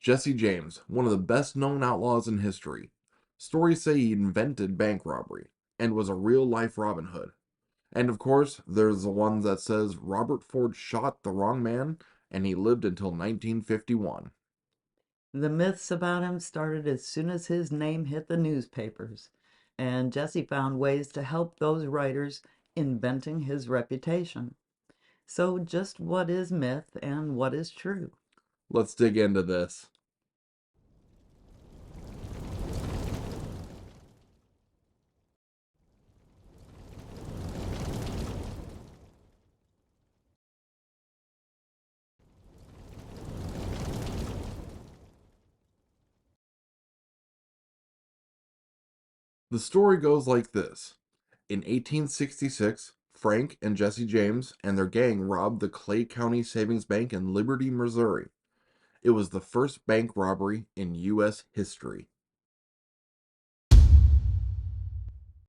Jesse James, one of the best known outlaws in history. Stories say he invented bank robbery and was a real life Robin Hood. And of course, there's the one that says Robert Ford shot the wrong man and he lived until 1951. The myths about him started as soon as his name hit the newspapers, and Jesse found ways to help those writers inventing his reputation. So, just what is myth and what is true? Let's dig into this. The story goes like this. In 1866, Frank and Jesse James and their gang robbed the Clay County Savings Bank in Liberty, Missouri. It was the first bank robbery in U.S. history.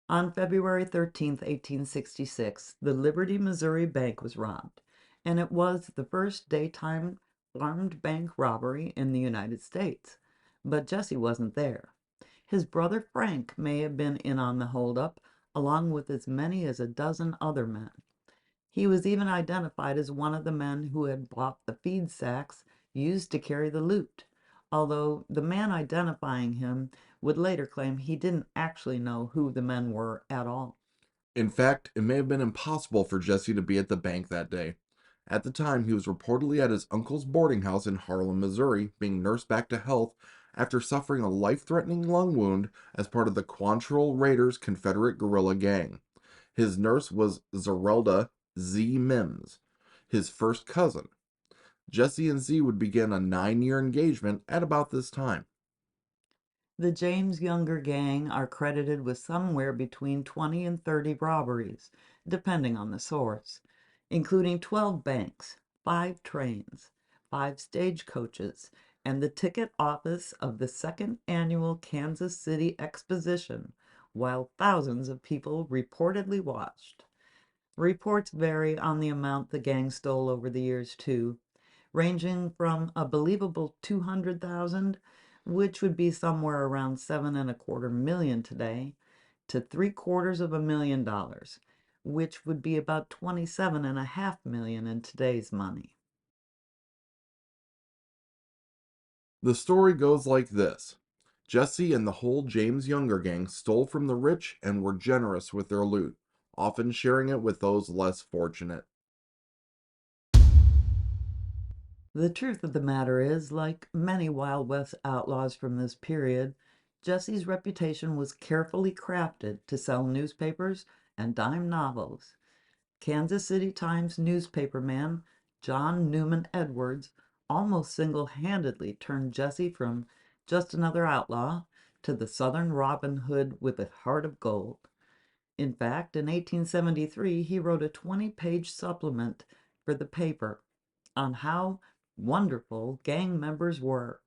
On February 13th, 1866, the Liberty, Missouri Bank was robbed, and it was the first daytime armed bank robbery in the United States. But Jesse wasn't there. His brother Frank may have been in on the holdup, along with as many as a dozen other men. He was even identified as one of the men who had bought the feed sacks used to carry the loot, although the man identifying him would later claim he didn't actually know who the men were at all. In fact, it may have been impossible for Jesse to be at the bank that day. At the time, he was reportedly at his uncle's boarding house in Harlem, Missouri, being nursed back to health after suffering a life-threatening lung wound as part of the Quantrill Raiders Confederate guerrilla gang. His nurse was Zerelda Z. Mims, his first cousin. Jesse and Z would begin a 9-year engagement at about this time. The James Younger gang are credited with somewhere between 20 and 30 robberies, depending on the source, including 12 banks, 5 trains, 5 stagecoaches, and the ticket office of the second annual Kansas City Exposition, while thousands of people reportedly watched. Reports vary on the amount the gang stole over the years, too, ranging from a believable 200,000, which would be somewhere around 7.25 million today, to 750,000, which would be about 27.5 million in today's money. The story goes like this. Jesse and the whole James Younger gang stole from the rich and were generous with their loot, often sharing it with those less fortunate. The truth of the matter is, like many Wild West outlaws from this period, Jesse's reputation was carefully crafted to sell newspapers and dime novels. Kansas City Times newspaperman John Newman Edwards almost single-handedly turned Jesse from just another outlaw to the Southern Robin Hood with a heart of gold. In fact, in 1873, he wrote a 20-page supplement for the paper on how wonderful gang members were.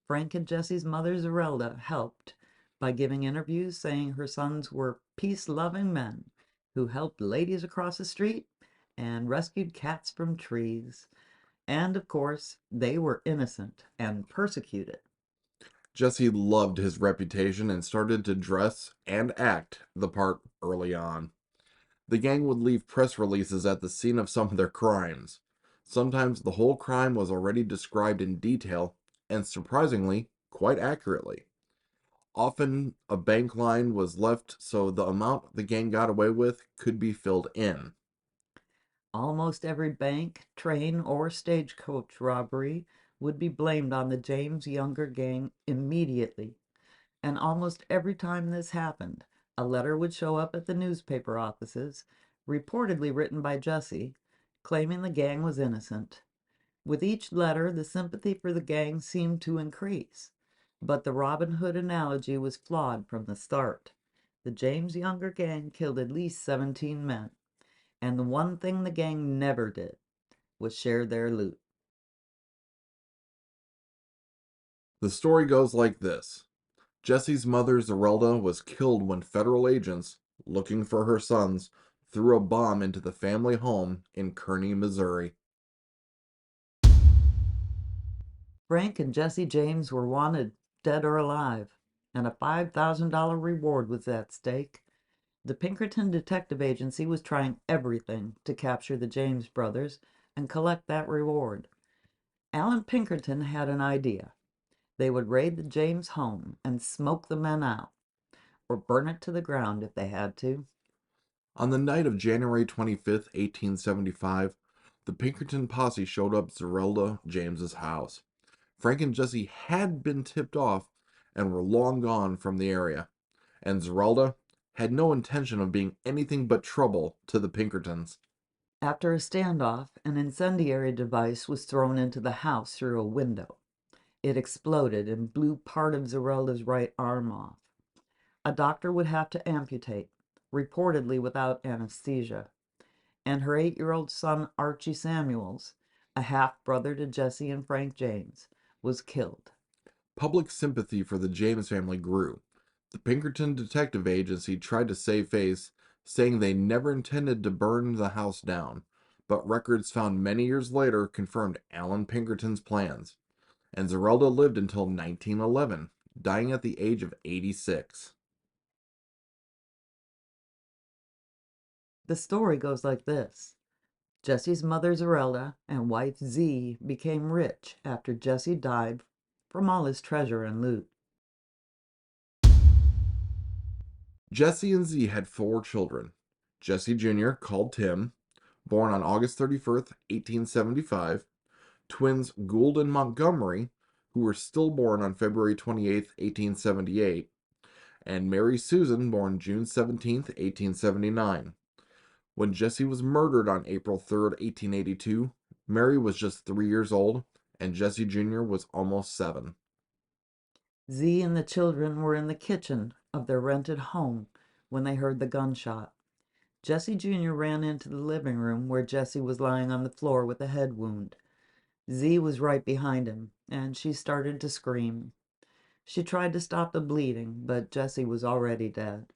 Frank and Jesse's mother Zerelda helped by giving interviews saying her sons were peace-loving men who helped ladies across the street and rescued cats from trees. And of course, they were innocent and persecuted. Jesse loved his reputation and started to dress and act the part early on. The gang would leave press releases at the scene of some of their crimes. Sometimes the whole crime was already described in detail, and surprisingly, quite accurately. Often, a bank line was left so the amount the gang got away with could be filled in. Almost every bank, train, or stagecoach robbery would be blamed on the James Younger gang immediately. And almost every time this happened, a letter would show up at the newspaper offices, reportedly written by Jesse, claiming the gang was innocent. With each letter, the sympathy for the gang seemed to increase. But the Robin Hood analogy was flawed from the start. The James Younger gang killed at least 17 men, and the one thing the gang never did was share their loot. The story goes like this. Jesse's mother, Zerelda, was killed when federal agents, looking for her sons, threw a bomb into the family home in Kearney, Missouri. Frank and Jesse James were wanted, dead or alive, and a $5,000 reward was at stake. The Pinkerton Detective Agency was trying everything to capture the James brothers and collect that reward. Alan Pinkerton had an idea. They would raid the James home and smoke the men out, or burn it to the ground if they had to. On the night of January 25th, 1875, the Pinkerton posse showed up at Zerelda James's house. Frank and Jesse had been tipped off and were long gone from the area, and Zerelda had no intention of being anything but trouble to the Pinkertons. After a standoff, an incendiary device was thrown into the house through a window. It exploded and blew part of Zerelda's right arm off. A doctor would have to amputate, reportedly without anesthesia. And her 8-year-old son, Archie Samuels, a half brother to Jesse and Frank James, was killed. Public sympathy for the James family grew. The Pinkerton Detective Agency tried to save face, saying they never intended to burn the house down, but records found many years later confirmed Alan Pinkerton's plans, and Zerelda lived until 1911, dying at the age of 86. The story goes like this. Jesse's mother Zerelda and wife Z became rich after Jesse died from all his treasure and loot. Jesse and Z had 4 children. Jesse Jr., called Tim, born on August 31st, 1875, twins Gould and Montgomery, who were stillborn on February 28th, 1878, and Mary Susan, born June 17th, 1879. When Jesse was murdered on April 3rd, 1882, Mary was just 3 years old, and Jesse Jr. was almost 7. Z and the children were in the kitchen of their rented home when they heard the gunshot. Jesse Jr. ran into the living room where Jesse was lying on the floor with a head wound. Z was right behind him, and she started to scream. She tried to stop the bleeding, but Jesse was already dead.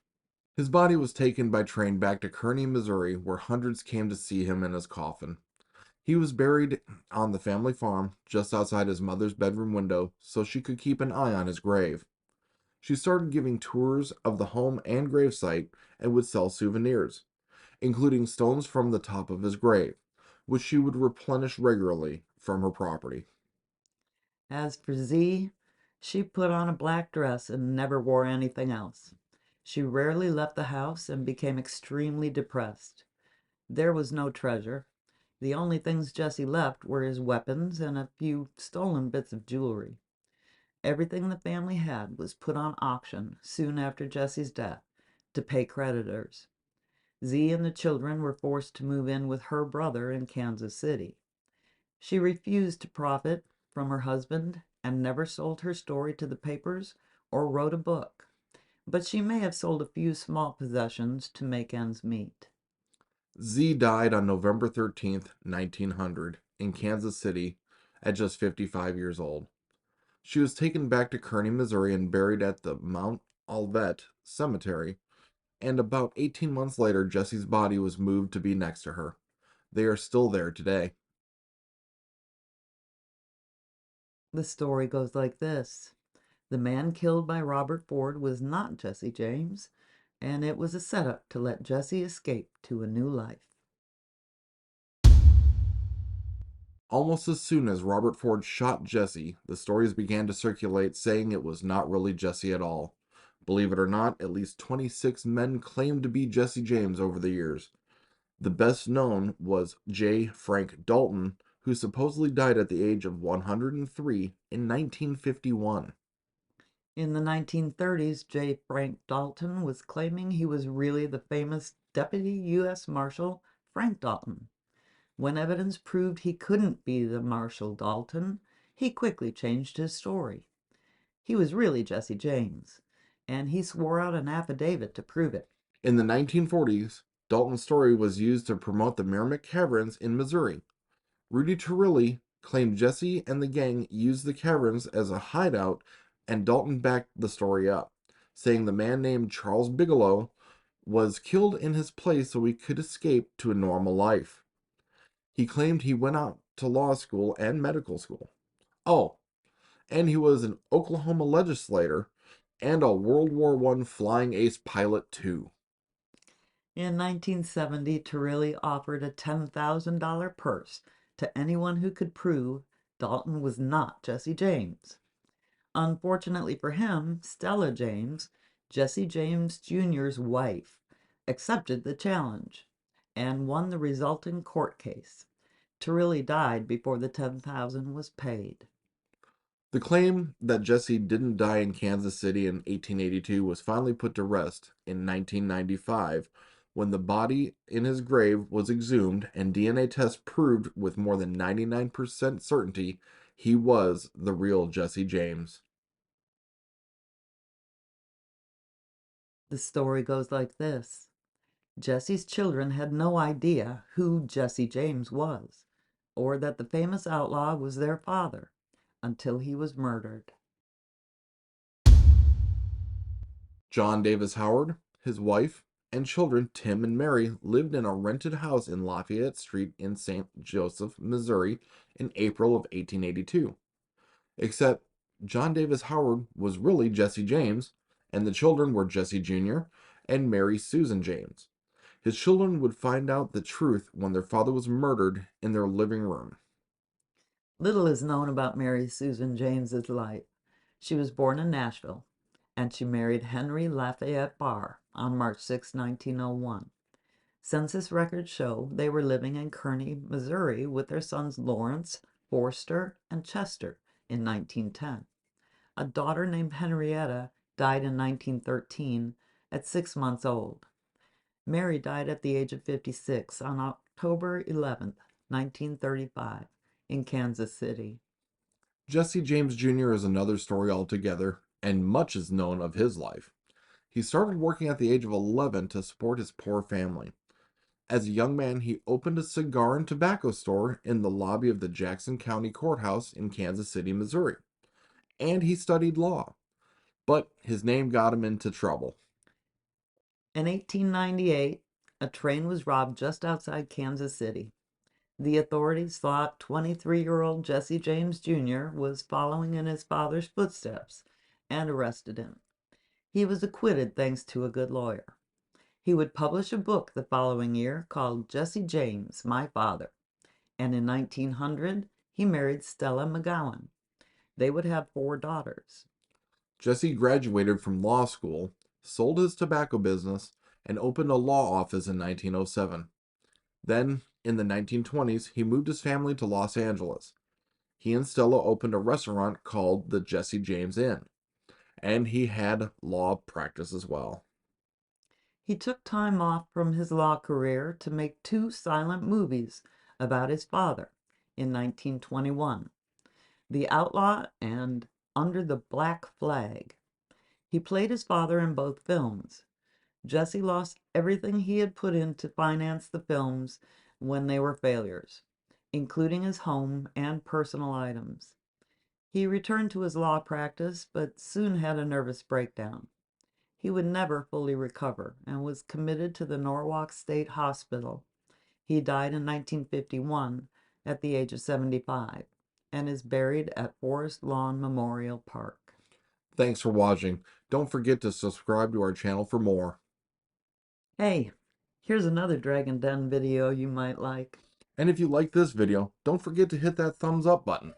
His body was taken by train back to Kearney, Missouri, where hundreds came to see him in his coffin. He was buried on the family farm just outside his mother's bedroom window so she could keep an eye on his grave. She started giving tours of the home and gravesite and would sell souvenirs, including stones from the top of his grave, which she would replenish regularly from her property. As for Z, she put on a black dress and never wore anything else. She rarely left the house and became extremely depressed. There was no treasure. The only things Jesse left were his weapons and a few stolen bits of jewelry. Everything the family had was put on auction soon after Jesse's death to pay creditors. Z and the children were forced to move in with her brother in Kansas City. She refused to profit from her husband and never sold her story to the papers or wrote a book, but she may have sold a few small possessions to make ends meet. Z died on November 13th, 1900, in Kansas City at just 55 years old. She was taken back to Kearney, Missouri, and buried at the Mount Olivet Cemetery, and about 18 months later, Jesse's body was moved to be next to her. They are still there today. The story goes like this. The man killed by Robert Ford was not Jesse James, and it was a setup to let Jesse escape to a new life. Almost as soon as Robert Ford shot Jesse, the stories began to circulate saying it was not really Jesse at all. Believe it or not, at least 26 men claimed to be Jesse James over the years. The best known was J. Frank Dalton, who supposedly died at the age of 103 in 1951. In the 1930s, J. Frank Dalton was claiming he was really the famous Deputy U.S. Marshal Frank Dalton. When evidence proved he couldn't be the Marshal Dalton, he quickly changed his story. He was really Jesse James, and he swore out an affidavit to prove it. In the 1940s, Dalton's story was used to promote the Merrimack Caverns in Missouri. Rudy Turilli claimed Jesse and the gang used the caverns as a hideout, and Dalton backed the story up, saying the man named Charles Bigelow was killed in his place so he could escape to a normal life. He claimed he went out to law school and medical school. Oh, and he was an Oklahoma legislator and a World War I flying ace pilot too. In 1970, Turilli offered a $10,000 purse to anyone who could prove Dalton was not Jesse James. Unfortunately for him, Stella James, Jesse James Jr.'s wife, accepted the challenge and won the resulting court case. Turilli died before the $10,000 was paid. The claim that Jesse didn't die in Kansas City in 1882 was finally put to rest in 1995 when the body in his grave was exhumed and DNA tests proved with more than 99% certainty he was the real Jesse James. The story goes like this. Jesse's children had no idea who Jesse James was, or that the famous outlaw was their father, until he was murdered. John Davis Howard, his wife, and children Tim and Mary lived in a rented house in Lafayette Street in St. Joseph, Missouri in April of 1882. Except John Davis Howard was really Jesse James, and the children were Jesse Jr. and Mary Susan James. His children would find out the truth when their father was murdered in their living room. Little is known about Mary Susan James's life. She was born in Nashville, and she married Henry Lafayette Barr on March 6, 1901. Census records show they were living in Kearney, Missouri with their sons Lawrence, Forster, and Chester in 1910. A daughter named Henrietta died in 1913 at 6 months old. Mary died at the age of 56 on October 11th, 1935, in Kansas City. Jesse James Jr. is another story altogether, and much is known of his life. He started working at the age of 11 to support his poor family. As a young man, he opened a cigar and tobacco store in the lobby of the Jackson County Courthouse in Kansas City, Missouri. And he studied law. But his name got him into trouble. In 1898, a train was robbed just outside Kansas City. The authorities thought 23-year-old Jesse James Jr. was following in his father's footsteps and arrested him. He was acquitted thanks to a good lawyer. He would publish a book the following year called Jesse James, My Father, and in 1900 he married Stella McGowan. They would have 4 daughters. Jesse graduated from law school, sold his tobacco business, and opened a law office in 1907. Then, in the 1920s, he moved his family to Los Angeles. He and Stella opened a restaurant called the Jesse James Inn, and he had law practice as well. He took time off from his law career to make 2 silent movies about his father in 1921, The Outlaw and Under the Black Flag. He played his father in both films. Jesse lost everything he had put in to finance the films when they were failures, including his home and personal items. He returned to his law practice, but soon had a nervous breakdown. He would never fully recover and was committed to the Norwalk State Hospital. He died in 1951 at the age of 75 and is buried at Forest Lawn Memorial Park. Thanks for watching. Don't forget to subscribe to our channel for more. Hey, here's another DragonDen video you might like. And if you like this video, don't forget to hit that thumbs up button.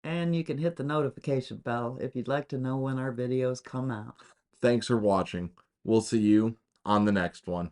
And you can hit the notification bell if you'd like to know when our videos come out. Thanks for watching. We'll see you on the next one.